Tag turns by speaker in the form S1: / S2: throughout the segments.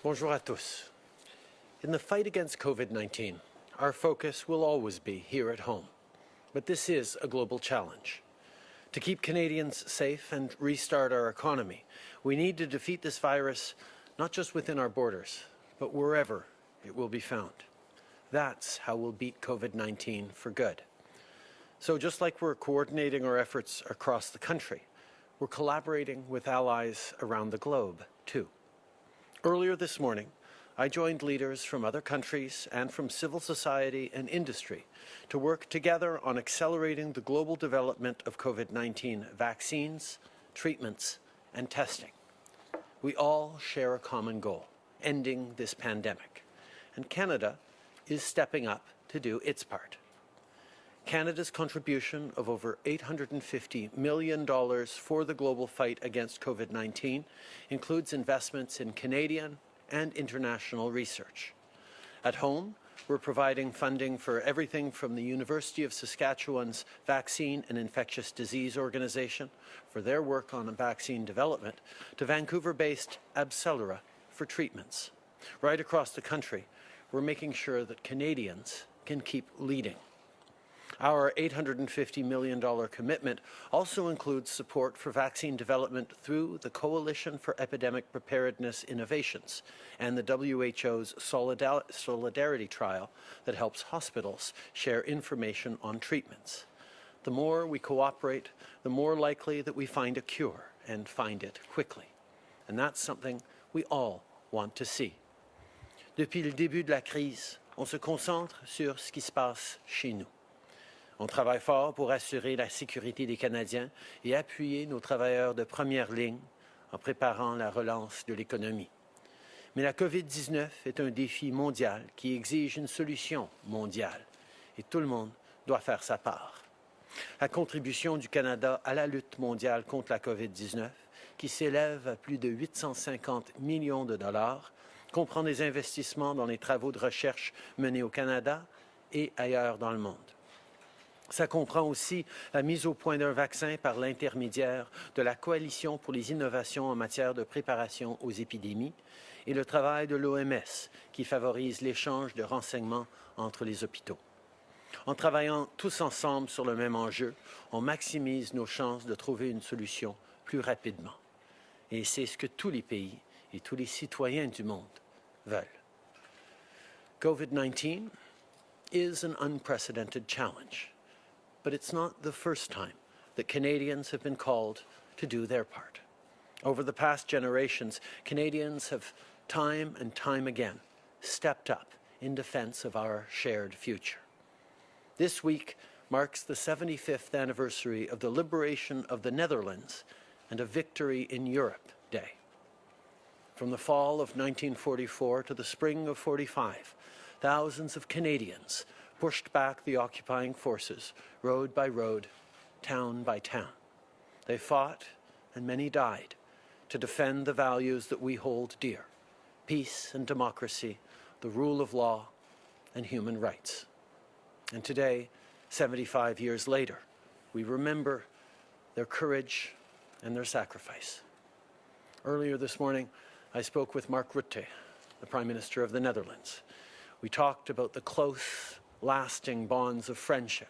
S1: Bonjour à tous. In the fight against COVID-19, our focus will always be here at home. But this is a global challenge. To keep Canadians safe and restart our economy, we need to defeat this virus not just within our borders, but wherever it will be found. That's how we'll beat COVID-19 for good. So just like we're coordinating our efforts across the country, we're collaborating with allies around the globe, too. Earlier this morning, I joined leaders from other countries and from civil society and industry to work together on accelerating the global development of COVID-19 vaccines, treatments, and testing. We all share a common goal, ending this pandemic, and Canada is stepping up to do its part. Canada's contribution of over $850 million for the global fight against COVID-19 includes investments in Canadian and international research. At home, we're providing funding for everything from the University of Saskatchewan's Vaccine and Infectious Disease Organization for their work on vaccine development to Vancouver-based Abcelera for treatments. Right across the country, we're making sure that Canadians can keep leading. Our $850 million commitment also includes support for vaccine development through the Coalition for Epidemic Preparedness Innovations and the WHO's Solidarity Trial that helps hospitals share information on treatments. The more we cooperate, the more likely that we find a cure and find it quickly. And that's something we all want to see. Depuis le début de la crise, on se concentre sur ce qui se passe chez nous. On travaille fort pour assurer la sécurité des Canadiens et appuyer nos travailleurs de première ligne en préparant la relance de l'économie. Mais la COVID-19 est un défi mondial qui exige une solution mondiale et tout le monde doit faire sa part. La contribution du Canada à la lutte mondiale contre la COVID-19, qui s'élève à plus de 850 millions de dollars, comprend des investissements dans les travaux de recherche menés au Canada et ailleurs dans le monde. Ça comprend aussi la mise au point d'un vaccin par l'intermédiaire de la Coalition pour les innovations en matière de préparation aux épidémies et le travail de l'OMS qui favorise l'échange de renseignements entre les hôpitaux. En travaillant tous ensemble sur le même enjeu, on maximise nos chances de trouver une solution plus rapidement. Et c'est ce que tous les pays et tous les citoyens du monde veulent. COVID-19 is an unprecedented challenge. But it's not the first time that Canadians have been called to do their part. Over the past generations, Canadians have time and time again stepped up in defense of our shared future. This week marks the 75th anniversary of the liberation of the Netherlands and a Victory in Europe Day. From the fall of 1944 to the spring of '45, thousands of Canadians pushed back the occupying forces, road by road, town by town. They fought, and many died, to defend the values that we hold dear: peace and democracy, the rule of law, and human rights. And today, 75 years later, we remember their courage and their sacrifice. Earlier this morning, I spoke with Mark Rutte, the Prime Minister of the Netherlands. We talked about the close, lasting bonds of friendship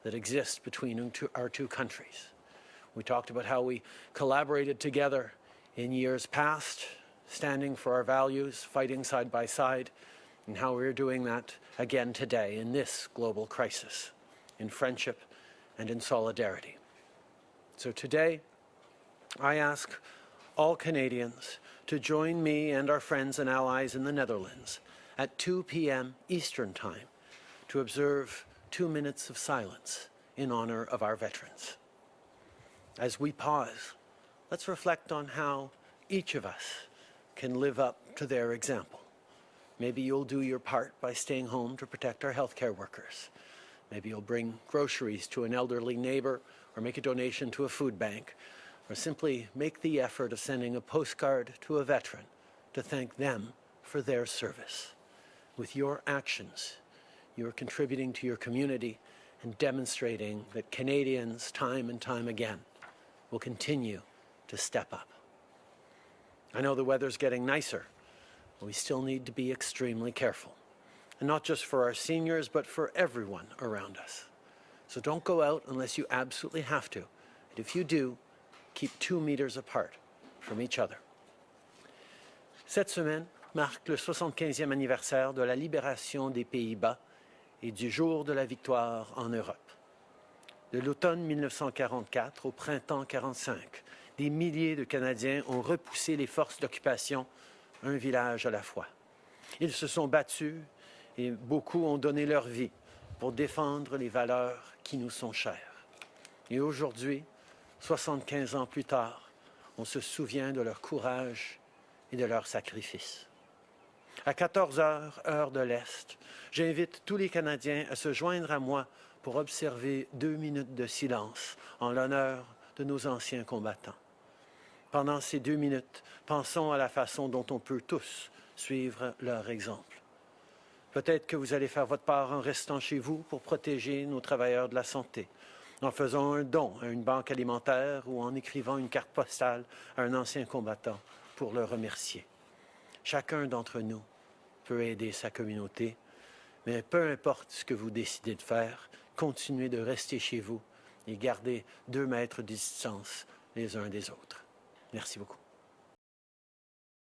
S1: that exist between our two countries. We talked about how we collaborated together in years past, standing for our values, fighting side by side, and how we're doing that again today in this global crisis, in friendship and in solidarity. So today, I ask all Canadians to join me and our friends and allies in the Netherlands at 2 p.m. Eastern Time to observe 2 minutes of silence in honor of our veterans. As we pause, let's reflect on how each of us can live up to their example. Maybe you'll do your part by staying home to protect our healthcare workers. Maybe you'll bring groceries to an elderly neighbor or make a donation to a food bank, or simply make the effort of sending a postcard to a veteran to thank them for their service. With your actions, you are contributing to your community and demonstrating that Canadians, time and time again, will continue to step up. I know the weather's getting nicer, We still need to be extremely careful, and not just for our seniors, but for everyone around us. So don't go out unless you absolutely have to. And if you do, keep 2 meters apart from each other. Cette semaine marque le 75e anniversaire de la libération des Pays-Bas et du jour de la victoire en Europe. De l'automne 1944 au printemps 1945, des milliers de Canadiens ont repoussé les forces d'occupation, un village à la fois. Ils se sont battus et beaucoup ont donné leur vie pour défendre les valeurs qui nous sont chères. Et aujourd'hui, 75 ans plus tard, on se souvient de leur courage et de leur sacrifice. À 14 heures, heure de l'Est, j'invite tous les Canadiens à se joindre à moi pour observer 2 minutes de silence en l'honneur de nos anciens combattants. Pendant ces 2 minutes, pensons à la façon dont on peut tous suivre leur exemple. Peut-être que vous allez faire votre part en restant chez vous pour protéger nos travailleurs de la santé, en faisant un don à une banque alimentaire ou en écrivant une carte postale à un ancien combattant pour le remercier. Chacun d'entre nous peut aider sa communauté, mais peu importe ce que vous décidez de faire, continuez de rester chez vous et gardez 2 mètres de distance les uns des autres. Merci beaucoup.